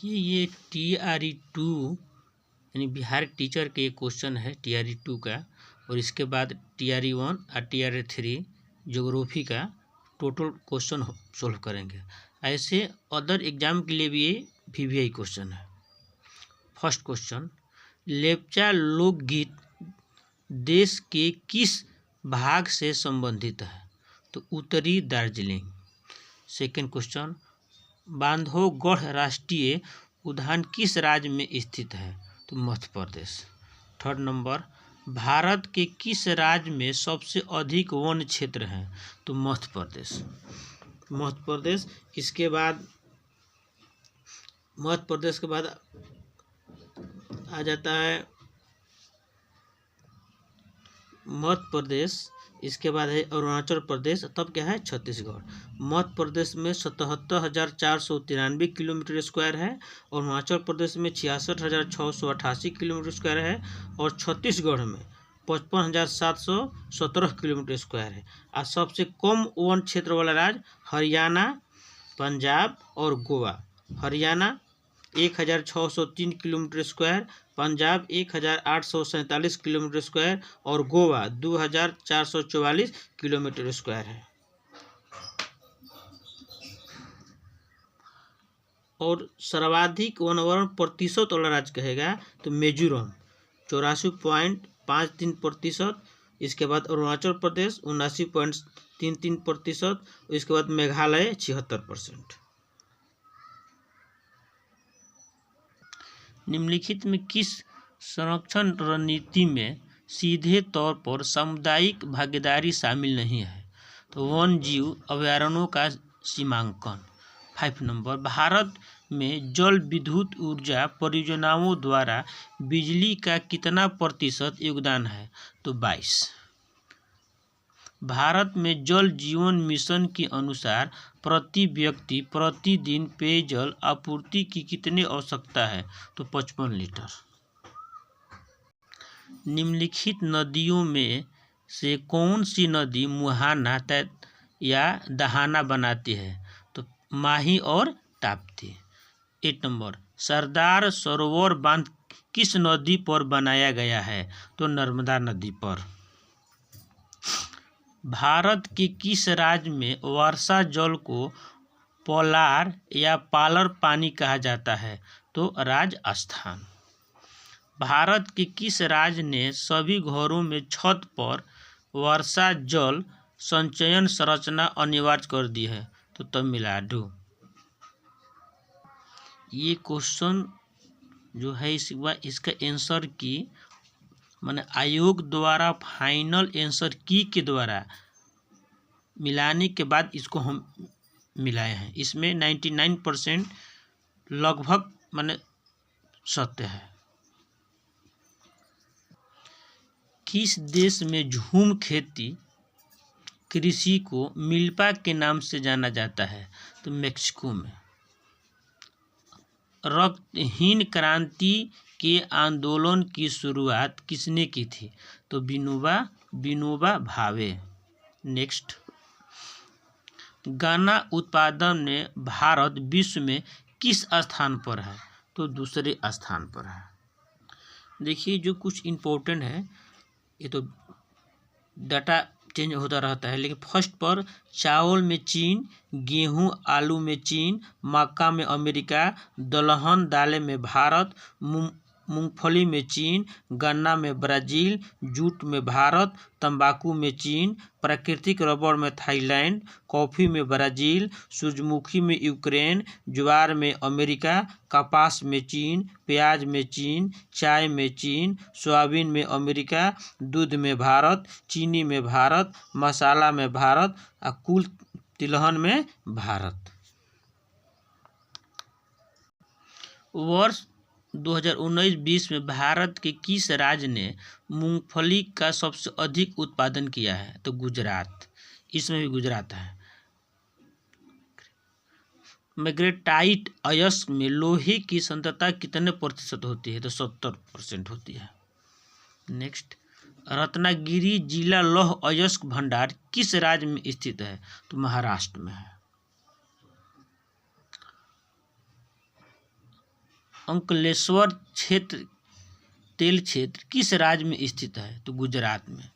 देखिए ये TRE 2 यानी बिहार टीचर के क्वेश्चन है TRE 2 का, और इसके बाद TRE 1 और TRE 3 ज्योग्राफी का टोटल क्वेश्चन सोल्व करेंगे। ऐसे अदर एग्जाम के लिए भी ये VVI क्वेश्चन है। फर्स्ट क्वेश्चन, लेप्चा लोकगीत देश के किस भाग से संबंधित है? तो उत्तरी दार्जिलिंग। सेकेंड क्वेश्चन, बांधवगढ़ राष्ट्रीय उद्यान किस राज्य में स्थित है? तो मध्य प्रदेश। थर्ड नंबर, भारत के किस राज्य में सबसे अधिक वन क्षेत्र है? तो मध्य प्रदेश। इसके बाद मध्य प्रदेश के बाद आ जाता है मध्य प्रदेश, इसके बाद है अरुणाचल प्रदेश, तब क्या है छत्तीसगढ़। मध्य प्रदेश में 77,493 किलोमीटर स्क्वायर है, और अरुणाचल प्रदेश में 66,688 किलोमीटर स्क्वायर है, और छत्तीसगढ़ में 55,717 किलोमीटर स्क्वायर है। और सबसे कम वन क्षेत्र वाला राज्य हरियाणा, पंजाब और Goa. Haryana 1,603 kilometre square, Punjab 1,847 kilometre square और गोवा 2,444 किलोमीटर स्क्वायर है। और सर्वाधिक वनवर्ण प्रतिशत वाला राज्य कहेगा तो मिजोरम 84.53%, इसके बाद अरुणाचल प्रदेश 79.33%, इसके बाद मेघालय 76%। निम्नलिखित में किस संरक्षण रणनीति में सीधे तौर पर सामुदायिक भागीदारी शामिल नहीं है? तो वन जीव अभयारण्यों का सीमांकन। 5 नंबर, भारत में जल विद्युत ऊर्जा परियोजनाओं द्वारा बिजली का कितना प्रतिशत योगदान है? तो 22। भारत में जल जीवन मिशन के अनुसार प्रति व्यक्ति प्रतिदिन पेयजल आपूर्ति की कितनी आवश्यकता है? तो 55 लीटर। निम्नलिखित नदियों में से कौन सी नदी मुहाना या दहाना बनाती है? तो माही और ताप्ती। 8 नंबर, सरदार सरोवर बांध किस नदी पर बनाया गया है? तो नर्मदा नदी पर। भारत के किस राज्य में वर्षा जल को पोलार या पालर पानी कहा जाता है? तो राजस्थान। भारत के किस राज्य ने सभी घरों में छत पर वर्षा जल संचयन संरचना अनिवार्य कर दी है? तो तमिलनाडु। ये क्वेश्चन जो है इसका आंसर की माने आयोग द्वारा फाइनल आंसर की के द्वारा मिलाने के बाद इसको हम मिलाए हैं। इसमें 99% लगभग माने सत्य है। किस देश में झूम खेती कृषि को मिल्पा के नाम से जाना जाता है? तो मेक्सिको में। रक्तहीन क्रांति के आंदोलन की शुरुआत किसने की थी? तो विनोबा भावे। नेक्स्ट, गन्ना उत्पादन में भारत विश्व में किस स्थान पर है? तो दूसरे स्थान पर है। देखिए जो कुछ इम्पोर्टेंट है, ये तो डाटा चेंज होता रहता है, लेकिन फर्स्ट पर चावल में चीन, गेहूं आलू में चीन, मक्का में अमेरिका, दलहन दालें में भारत, मूंगफली में चीन, गन्ना में ब्राज़ील, जूट में भारत, तंबाकू में चीन, प्राकृतिक रबड़ में थाईलैंड, कॉफ़ी में ब्राज़ील, सूरजमुखी में यूक्रेन, ज्वार में अमेरिका, कपास में चीन, प्याज में चीन, चाय में चीन, सोयाबीन में अमेरिका, दूध में भारत, चीनी में भारत, मसाला में भारत और कुल तिलहन में भारत। वर्ष 2019-20 में भारत के किस राज्य ने मूंगफली का सबसे अधिक उत्पादन किया है? तो गुजरात। इसमें भी गुजरात है। मैग्नेटाइट अयस्क में लोहे की सांद्रता कितने प्रतिशत होती है? तो 70% होती है। नेक्स्ट, रत्नागिरी जिला लौह अयस्क भंडार किस राज्य में स्थित है? तो महाराष्ट्र में है। अंकलेश्वर क्षेत्र तेल क्षेत्र किस राज्य में स्थित है? तो गुजरात में।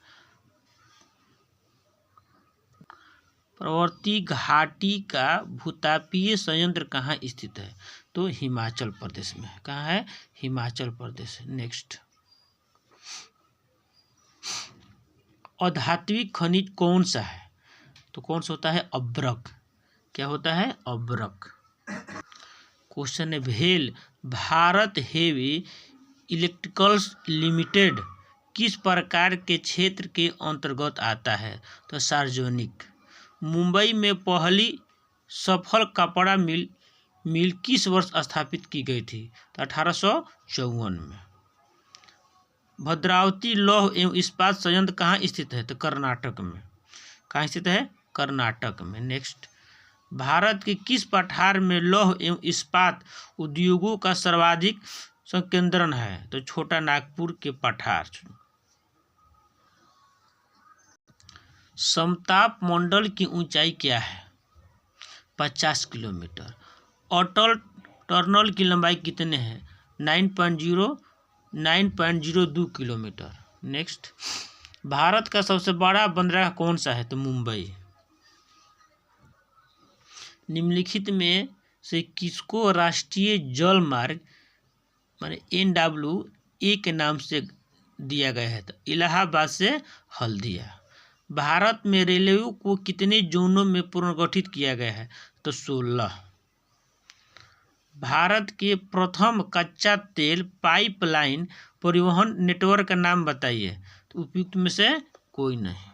प्रवृत्ति घाटी का भूतापीय संयंत्र कहाँ स्थित है? तो हिमाचल प्रदेश में। कहाँ है? हिमाचल प्रदेश। नेक्स्ट, अधात्विक खनिज कौन सा है? तो कौन सा होता है? अब्रक। क्या होता है? अब्रक। क्वेश्चन है, भेल भारत हेवी इलेक्ट्रिकल्स लिमिटेड किस प्रकार के क्षेत्र के अंतर्गत आता है? तो सार्वजनिक। मुंबई में पहली सफल कपड़ा मिल किस वर्ष स्थापित की गई थी? तो 1854 में। भद्रावती लौह एवं इस्पात संयंत्र कहाँ स्थित है? तो कर्नाटक में। कहाँ स्थित है? कर्नाटक में। नेक्स्ट, भारत के किस पठार में लौह एवं इस्पात उद्योगों का सर्वाधिक संकेंद्रण है? तो छोटा नागपुर के पठार। समताप मंडल की ऊंचाई क्या है? 50 किलोमीटर। अटल टनल की लंबाई कितने हैं? 9.02 किलोमीटर। नेक्स्ट, भारत का सबसे बड़ा बंदरगाह कौन सा है? तो मुंबई। निम्नलिखित में से किसको राष्ट्रीय जल मार्ग माने NWA के नाम से दिया गया है? तो इलाहाबाद से हल्दिया। भारत में रेलवे को कितने जोनों में पुनर्गठित किया गया है? तो 16। भारत के प्रथम कच्चा तेल पाइपलाइन परिवहन नेटवर्क का नाम बताइए। तो उपयुक्त में से कोई नहीं।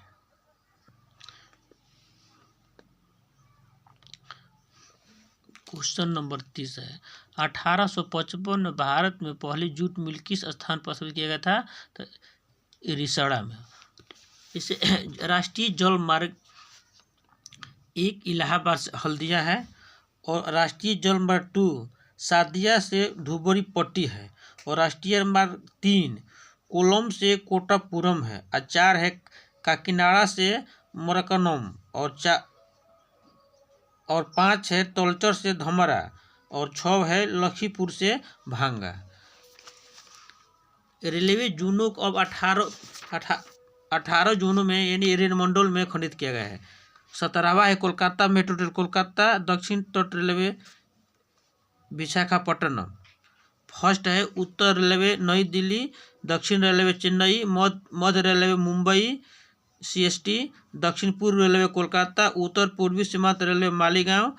क्वेश्चन नंबर 30 है, 1855 में भारत में पहली जूट मिल किस स्थान पर स्थापित किया गया था? तो रिसड़ा में। इसे राष्ट्रीय जल मार्ग 1 इलाहाबाद से हल्दिया है और राष्ट्रीय जल मार्ग 2 सादिया से धुबरी पट्टी है और राष्ट्रीय मार्ग 3 कोलम से कोटापुरम है और 4 है काकीनाडा से मरकनम और 5 है तलचर से धमरा और 6 है लखीपुर से भांगा। रेलवे जोनों को अब 18 जोनों में यानी रेल मंडल में खंडित किया गया है। 17वां है कोलकाता मेट्रो रेल कोलकाता, दक्षिण तट रेलवे विशाखापट्टनम। फर्स्ट है उत्तर रेलवे नई दिल्ली, दक्षिण रेलवे चेन्नई, मध्य रेलवे मुंबई CST, दक्षिण पूर्व रेलवे कोलकाता, उत्तर पूर्वी सीमांत रेलवे मालीगांव,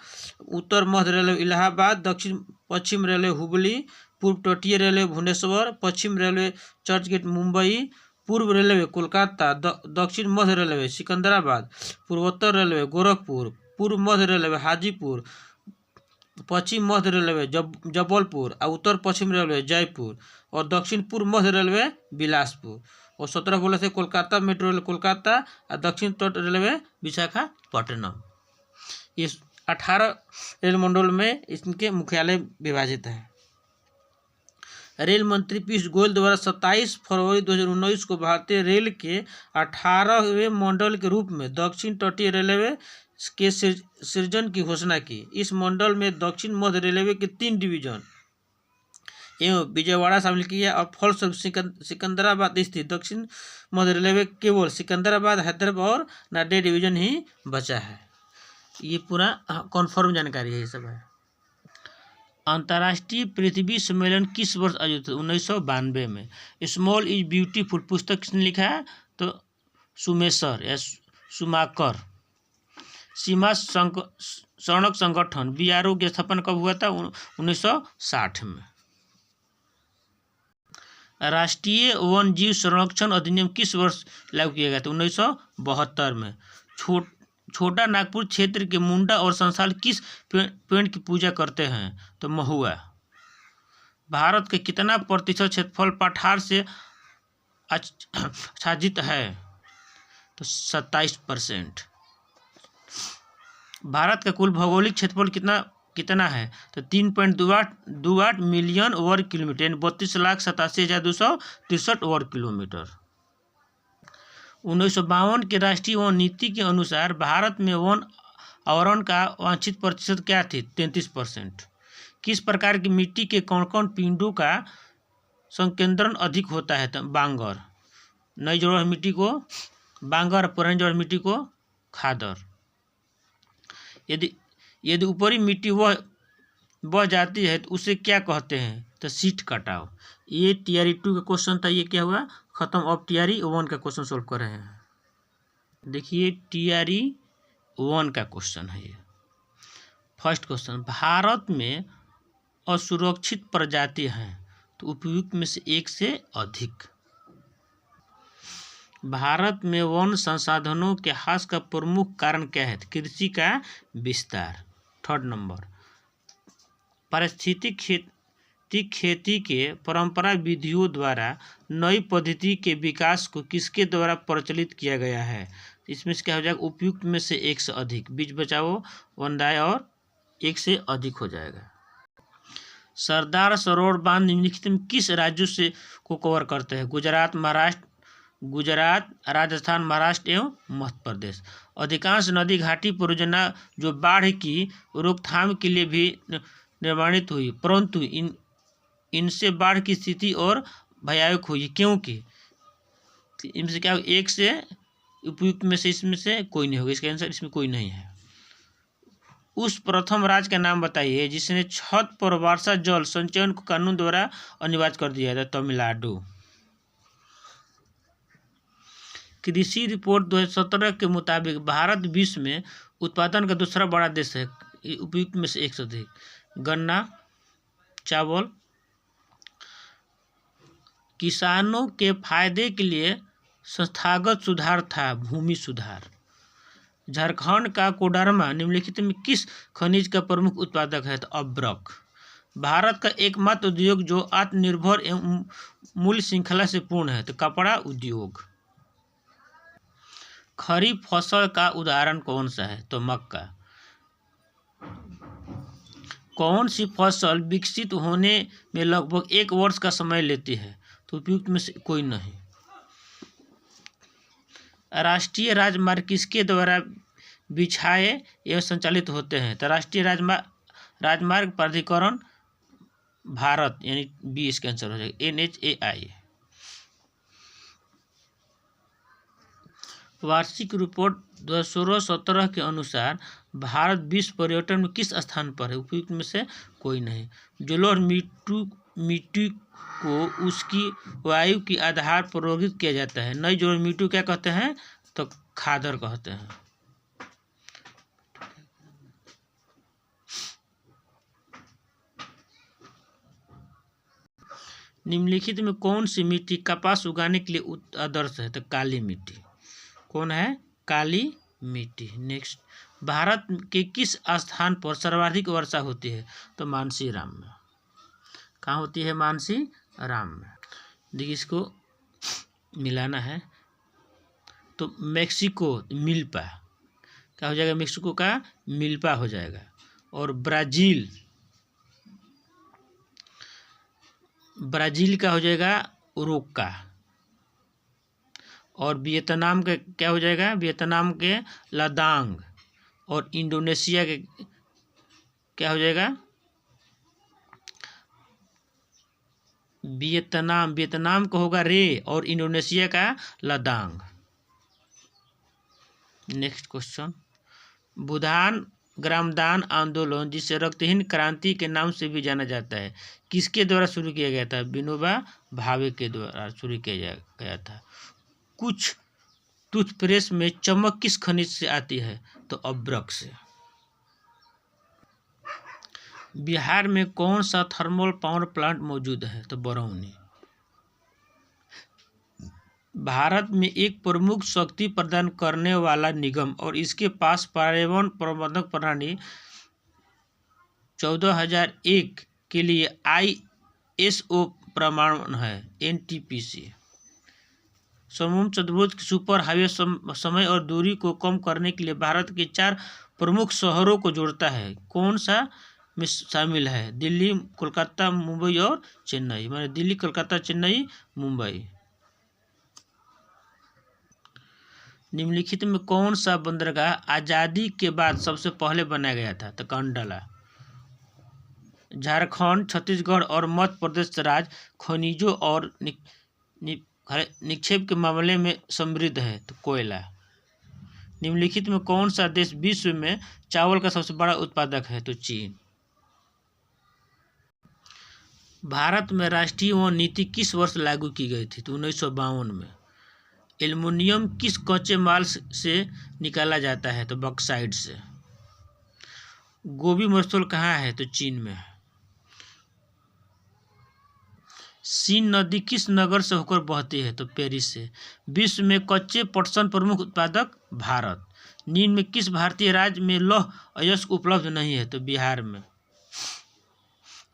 उत्तर मध्य रेलवे इलाहाबाद, दक्षिण पश्चिम रेलवे हुबली, पूर्व तटीय रेलवे भुवनेश्वर, पश्चिम रेलवे चर्चगेट मुंबई, पूर्व रेलवे कोलकाता, दक्षिण मध्य रेलवे सिकंदराबाद, पूर्वोत्तर रेलवे गोरखपुर, पूर्व मध्य रेलवे हाजीपुर, पश्चिम मध्य रेलवे जबलपुर और उत्तर पश्चिम रेलवे जयपुर और दक्षिण पूर्व मध्य रेलवे बिलासपुर। और 17 बोले थे कोलकाता मेट्रो रेल कोलकाता और दक्षिण तट रेलवे विशाखापट्टनम। ये 18 रेल मंडल में इनके मुख्यालय विभाजित है। रेल मंत्री पीयूष गोयल द्वारा 27 फरवरी 2019 को भारतीय रेल के 18वें मंडल के रूप में दक्षिण तटीय रेलवे के सृजन की घोषणा की। इस मंडल में दक्षिण मध्य रेलवे के 3 डिवीजन एवं विजयवाड़ा शामिल किया और फलस्वरूप सिकंदराबाद स्थित दक्षिण मध्य रेलवे केवल सिकंदराबाद, हैदराबाद और नांदेड़ डिवीजन ही बचा है। ये पूरा कन्फर्म जानकारी है, ये सब है। अंतर्राष्ट्रीय पृथ्वी सम्मेलन किस वर्ष आयोजित? 1992 में। स्मॉल इज ब्यूटीफुल पुस्तक किसने लिखा है? तो सुमेसर या सुमाकर। सीमा सड़क संगठन BRO की स्थापना कब हुआ था? 1960 में। राष्ट्रीय वन जीव संरक्षण अधिनियम किस वर्ष लागू किया गया था? 1972 में। छोटा नागपुर क्षेत्र के मुंडा और संसाल किस पेड़ की पूजा करते हैं? तो महुआ। भारत के कितना प्रतिशत क्षेत्रफल पठार से आच्छादित है? तो 27%। भारत का कुल भौगोलिक क्षेत्रफल कितना है? तो 3.28 मिलियन वर्ग किलोमीटर, 32,87,263 वर्ग किलोमीटर। 1952 के राष्ट्रीय वन नीति के अनुसार भारत में वन आवरण का वांछित प्रतिशत क्या थी? 33%। किस प्रकार की मिट्टी के कौन कौन पिंडों का संकेंद्रण अधिक होता है? तो बांगर। नई जोड़ मिट्टी को बांगर, पुरानी जोड़ मिट्टी को खादर। यदि ऊपरी मिट्टी वह बह जाती है तो उसे क्या कहते हैं? तो सीट कटाव। ये टीआरई 2 का क्वेश्चन था। ये क्या हुआ? खत्म। अब टीआरई 1 का क्वेश्चन सोल्व कर रहे हैं। देखिए टीआरई 1 का क्वेश्चन है ये। फर्स्ट क्वेश्चन, भारत में असुरक्षित प्रजाति हैं तो उपयुक्त में से एक से अधिक। भारत में वन संसाधनों के ह्रास का प्रमुख कारण क्या है? कृषि का विस्तार। थर्ड नंबर, पारिस्थितिक खेती के परंपरा विधियों द्वारा नई पद्धति के विकास को किसके द्वारा प्रचलित किया गया है? इसमें से क्या हो जाएगा? उपयुक्त में से एक से अधिक। बीच बचाओ, वनदाय और एक से अधिक हो जाएगा। सरदार सरोवर बांध निम्नलिखित में किस राज्यों से को कवर करते हैं? गुजरात, राजस्थान, महाराष्ट्र एवं मध्य प्रदेश। अधिकांश नदी घाटी परियोजना जो बाढ़ की रोकथाम के लिए भी निर्माणित हुई, परंतु इनसे बाढ़ की स्थिति और भयावह हुई, क्योंकि इनसे क्या? एक से उपयुक्त में से इसमें से कोई नहीं होगा। इसका आंसर इसमें कोई नहीं है। उस प्रथम राज्य का नाम बताइए जिसने छत पर वर्षा जल संचयन को कानून द्वारा अनिवार्य कर दिया था? तमिलनाडु। कृषि रिपोर्ट 2017 के मुताबिक भारत विश्व में उत्पादन का दूसरा बड़ा देश है। उपयुक्त में से एक से अधिक। गन्ना, चावल। किसानों के फायदे के लिए संस्थागत सुधार था भूमि सुधार। झारखंड का कोडरमा निम्नलिखित में किस खनिज का प्रमुख उत्पादक है? तो अब्रक। भारत का एकमात्र उद्योग जो आत्मनिर्भर एवं मूल्य श्रृंखला से पूर्ण है तो कपड़ा उद्योग। खरीफ फसल का उदाहरण कौन सा है? तो मक्का। कौन सी फसल विकसित होने में लगभग 1 वर्ष का समय लेती है? तो उपयुक्त में से कोई नहीं। राष्ट्रीय राजमार्ग किसके द्वारा बिछाए एवं संचालित होते हैं? तो राष्ट्रीय राजमार्ग प्राधिकरण भारत, यानी बी इसका आंसर हो जाएगा, NHAI। वार्षिक रिपोर्ट 2016-17 के अनुसार भारत विश्व पर्यटन में किस स्थान पर है? उपयुक्त में से कोई नहीं। जल और मिट्टी को उसकी वायु के आधार पर वर्गीकृत किया जाता है। नई जोड़ मिट्टी क्या कहते हैं? तो खादर कहते हैं। निम्नलिखित में कौन सी मिट्टी कपास उगाने के लिए आदर्श है? तो काली मिट्टी। कौन है? काली मिट्टी। नेक्स्ट, भारत के किस स्थान पर सर्वाधिक वर्षा होती है? तो मानसीराम में। कहाँ होती है? मानसीराम में। देखिए इसको मिलाना है तो मेक्सिको मिल्पा क्या हो जाएगा? मेक्सिको का मिल्पा हो जाएगा। और ब्राजील का हो जाएगा उरोका। और वियतनाम के क्या हो जाएगा? वियतनाम के लादांग। और इंडोनेशिया के क्या हो जाएगा? वियतनाम का होगा रे और इंडोनेशिया का लादांग। नेक्स्ट क्वेश्चन, भूदान ग्रामदान आंदोलन जिसे रक्तहीन क्रांति के नाम से भी जाना जाता है किसके द्वारा शुरू किया गया था? विनोबा भावे के द्वारा शुरू किया गया था। कुछ टूथपेस्ट में चमक किस खनिज से आती है? तो अब्रक से। बिहार में कौन सा थर्मल पावर प्लांट मौजूद है? तो बरौनी। भारत में एक प्रमुख शक्ति प्रदान करने वाला निगम और इसके पास पर्यावरण प्रबंधन प्रणाली 14001 के लिए ISO प्रमाण है NTPC। समूह चतुर्भुज सुपर हाईवे समय और दूरी को कम करने के लिए भारत के 4 प्रमुख शहरों को जोड़ता है। कौन सा में शामिल है? दिल्ली, कोलकाता, मुंबई और चेन्नई। माने दिल्ली, कोलकाता, चेन्नई, मुंबई। निम्नलिखित में कौन सा बंदरगाह आज़ादी के बाद सबसे पहले बनाया गया था? तो कंडला। झारखंड, छत्तीसगढ़ और मध्य प्रदेश राज्य खनिजों और निक्षेप के मामले में समृद्ध है। तो कोयला। निम्नलिखित में कौन सा देश विश्व में चावल का सबसे बड़ा उत्पादक है? तो चीन। भारत में राष्ट्रीय वन नीति किस वर्ष लागू की गई थी? तो 1952 में। एल्युमिनियम किस कच्चे माल से निकाला जाता है? तो बॉक्साइट से। गोबी मरुस्थल कहाँ है? तो चीन में है। सीन नदी किस नगर से होकर बहती है? तो पेरिस से। विश्व में कच्चे पटसन प्रमुख उत्पादक भारत। निम्न में किस भारतीय राज्य में लौह अयस्क उपलब्ध नहीं है? तो बिहार में।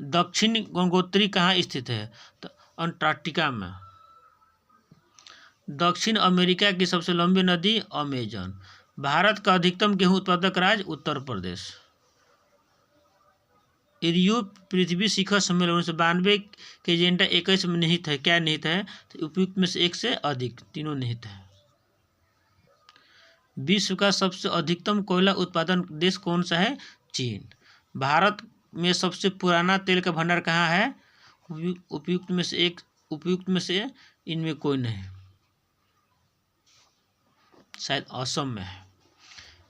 दक्षिण गंगोत्री कहाँ स्थित है? तो अंटार्कटिका में। दक्षिण अमेरिका की सबसे लंबी नदी अमेजन। भारत का अधिकतम गेहूं उत्पादक राज्य उत्तर प्रदेश। रियो पृथ्वी शिखर सम्मेलन 1992 के एजेंडा 21 में निहित है। क्या निहित है? तो उपयुक्त में से एक से अधिक, तीनों निहित है। विश्व का सबसे अधिकतम कोयला उत्पादन देश कौन सा है? चीन। भारत में सबसे पुराना तेल का भंडार कहाँ है? उपयुक्त में से इनमें कोई नहीं, शायद असम में है।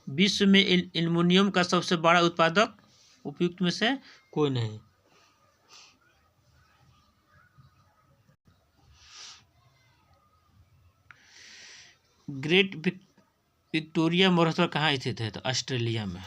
विश्व में एल्युमिनियम का सबसे बड़ा उत्पादक? उपयुक्त में से कोई नहीं। ग्रेट विक्टोरिया मरुस्थल कहाँ स्थित है? तो ऑस्ट्रेलिया में।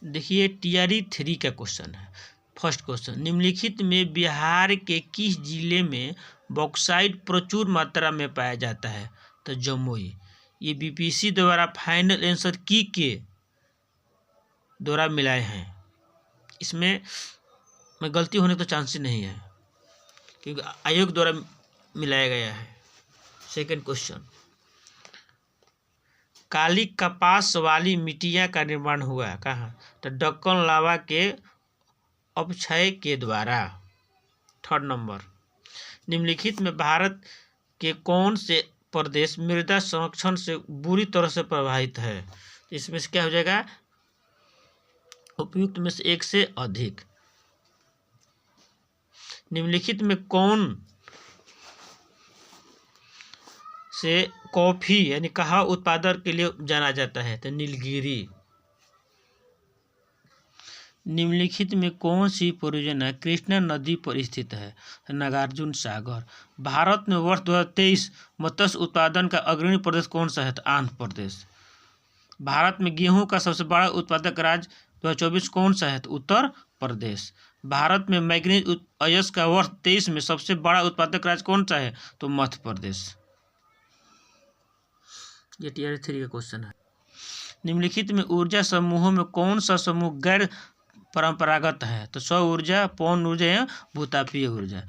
देखिए TRE 3 का क्वेश्चन है। फर्स्ट क्वेश्चन, निम्नलिखित में बिहार के किस जिले में बॉक्साइट प्रचुर मात्रा में पाया जाता है? तो जमुई। ये BPSC द्वारा फाइनल आंसर की के द्वारा मिलाए हैं। इसमें गलती होने का चांस ही नहीं है क्योंकि आयोग द्वारा मिलाया गया है। सेकंड क्वेश्चन, काली कपास वाली मिट्टिया का निर्माण हुआ कहाँ? तो दक्कन लावा के अपक्षय के द्वारा। थर्ड नंबर, निम्नलिखित में भारत के कौन से प्रदेश मृदा संरक्षण से बुरी तरह से प्रभावित है? तो इसमें से क्या हो जाएगा? उपयुक्त में से एक से अधिक। निम्नलिखित में कौन से कॉफी यानी कहा उत्पादन के लिए जाना जाता है? तो नीलगिरी। निम्नलिखित में कौन सी परियोजना कृष्णा नदी पर स्थित है? नागार्जुन सागर। भारत में वर्ष 2023 मत्स्य उत्पादन का अग्रणी प्रदेश कौन सा है? तो आंध्र प्रदेश। भारत में गेहूं का सबसे बड़ा उत्पादक राज्य 2024 कौन सा है? तो उत्तर प्रदेश। भारत में मैग्नीज अयस्क का वर्ष 23 में सबसे बड़ा उत्पादक राज्य कौन सा है? तो मध्य प्रदेश। ये TRE 3 का क्वेश्चन है। निम्नलिखित में ऊर्जा समूहों में कौन सा समूह गैर परंपरागत है? तो सौर ऊर्जा, पवन ऊर्जा या भूतापीय ऊर्जा।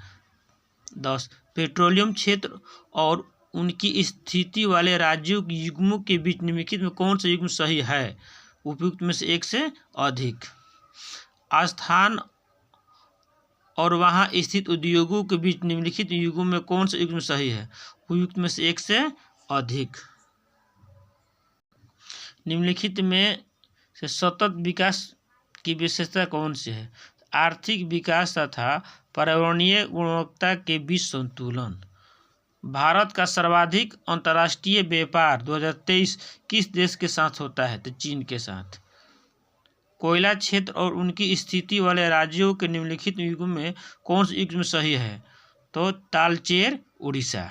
10, पेट्रोलियम क्षेत्र और उनकी स्थिति वाले राज्यों के युग्मों के बीच निम्नलिखित में कौन सा युग्म सही है? उपयुक्त में से एक से अधिक। स्थान और वहां स्थित उद्योगों के बीच निम्नलिखित युग्मों में कौन सा युग्म सही है? उपयुक्त में से एक से अधिक। निम्नलिखित में से सतत विकास की विशेषता कौन सी है? आर्थिक विकास तथा पर्यावरणीय गुणवत्ता के बीच संतुलन। भारत का सर्वाधिक अंतर्राष्ट्रीय व्यापार 2023 किस देश के साथ होता है? तो चीन के साथ। कोयला क्षेत्र और उनकी स्थिति वाले राज्यों के निम्नलिखित युग्म में कौन से युग्म सही है? तो तालचेर, उड़ीसा।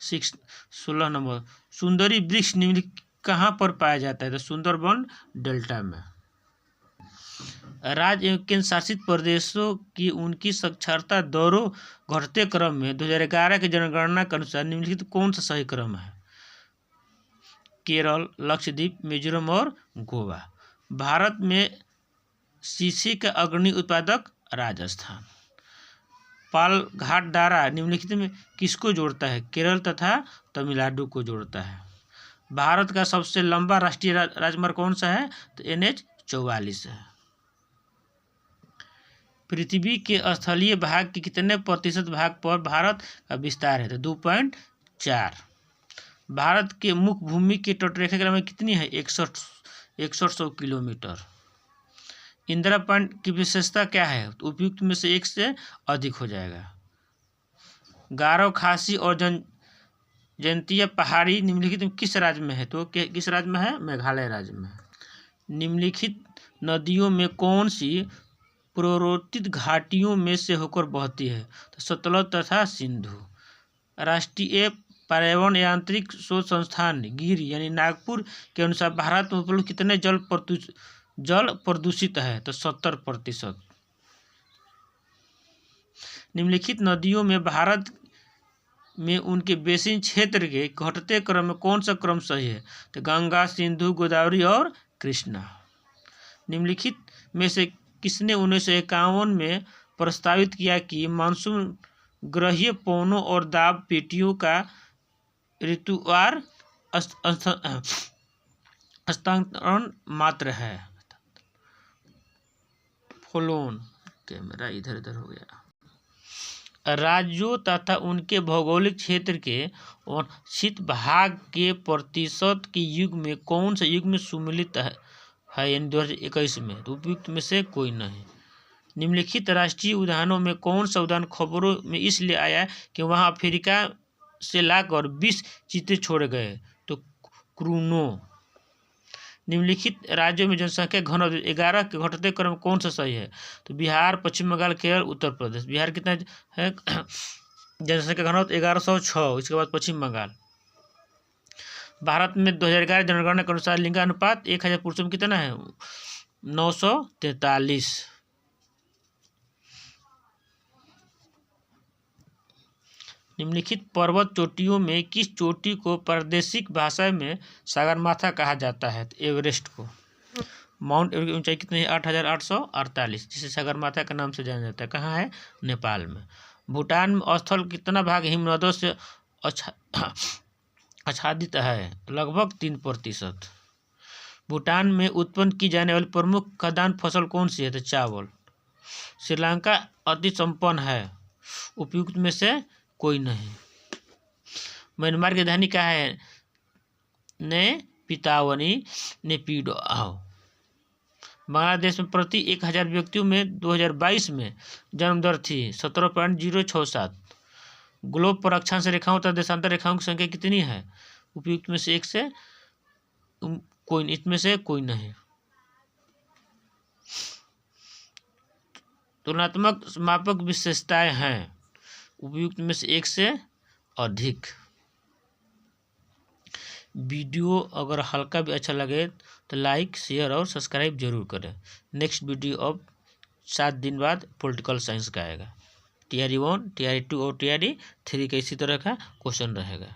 16 नंबर, सुंदरी वृक्ष निम्नलिखित कहाँ पर पाया जाता है? तो सुंदरबन डेल्टा में। राज्य एवं केंद्र शासित प्रदेशों की उनकी साक्षरता दरों घटते क्रम में 2011 की जनगणना के अनुसार निम्नलिखित कौन सा सही क्रम है? केरल, लक्षद्वीप, मिजोरम और गोवा। भारत में शीशे का अग्रणी उत्पादक राजस्थान। पालघाट डारा निम्नलिखित में किसको जोड़ता है? केरल तथा तमिलनाडु को जोड़ता है। भारत का सबसे लंबा राष्ट्रीय राजमार्ग कौन सा है? तो NH 44 है। पृथ्वी के स्थलीय भाग के कितने प्रतिशत भाग पर भारत का विस्तार है? तो 2.4। भारत के मुख्य भूमि की तटरेखा की लंबाई कितनी है? 6100 किलोमीटर। इंदिरा पॉइंट की विशेषता क्या है? तो उपयुक्त में से एक से अधिक हो जाएगा। गारो, खासी और जयंतिया पहाड़ी निम्नलिखित में किस राज्य में है? तो किस राज्य में है? मेघालय राज्य में है। निम्नलिखित नदियों में कौन सी पूर्वोत्तर घाटियों में से होकर बहती है? तो सतलज तथा सिंधु। राष्ट्रीय पर्यावरण यांत्रिक शोध संस्थान गिर यानी नागपुर के अनुसार भारत में उपलब्ध कितने जल प्रदूषित है? तो 70%। निम्नलिखित नदियों में भारत में उनके बेसिन क्षेत्र के घटते क्रम में कौन सा क्रम सही है? तो गंगा, सिंधु, गोदावरी और कृष्णा। निम्नलिखित में से किसने 1951 में प्रस्तावित किया कि मानसून ग्रहीय पवनों और दाब पेटियों का ऋतुवार हस्तांतरण मात्र है? फोलोन। कैमरा इधर उधर हो गया। राज्यों तथा उनके भौगोलिक क्षेत्र के शीत भाग के प्रतिशत के युग में कौन सा युग में सम्मिलित है यानी 2021 में? तो उपयुक्त में से कोई नहीं। निम्नलिखित राष्ट्रीय उद्यानों में कौन सा उद्यान खबरों में इसलिए आया कि वहां अफ्रीका से लाकर 20 चीते छोड़े गए? तो क्रूनो। निम्नलिखित राज्यों में जनसंख्या घनत्व 11 के घटते क्रम कौन सा सही है? तो बिहार, पश्चिम बंगाल, केरल, उत्तर प्रदेश। बिहार कितना है जनसंख्या घनत्व? 1106। इसके बाद पश्चिम बंगाल। भारत में 2011 जनगणना के अनुसार लिंगानुपात 1000 पुरुषों में कितना है? 943। निम्नलिखित पर्वत चोटियों में किस चोटी को प्रादेशिक भाषा में सगरमाथा कहा जाता है? तो एवरेस्ट को। माउंट एवरेस्ट की ऊंचाई कितनी है? 8848, जिसे सगरमाथा के नाम से जाना जाता है। कहाँ है? नेपाल में। भूटान में स्थल कितना भाग हिमनदों से आच्छादित है? लगभग 3%। भूटान में उत्पन्न की जाने वाली प्रमुख खाद्यान्न फसल कौन सी है? तो चावल। श्रीलंका अति संपन्न है। उपयुक्त में से कोई नहीं। म्यांमार की राजधानी क्या है? ने पितावनी नेपिडो। बांग्लादेश में प्रति 1000 व्यक्तियों में 2022 में जन्म दर थी 17.067। ग्लोब पर अक्षांश रेखाओं तथा देशांतर रेखाओं की संख्या कितनी है? उपयुक्त में से एक से कोई, इसमें से कोई नहीं। तुलनात्मक मापक विशेषताएं हैं। उपयुक्त में से एक से अधिक। वीडियो अगर हल्का भी अच्छा लगे तो लाइक, शेयर और सब्सक्राइब जरूर करें। नेक्स्ट वीडियो अब 7 दिन बाद पॉलिटिकल साइंस का आएगा। TRE 1, TRE 2 और TRE 3 का इसी तरह का क्वेश्चन रहेगा।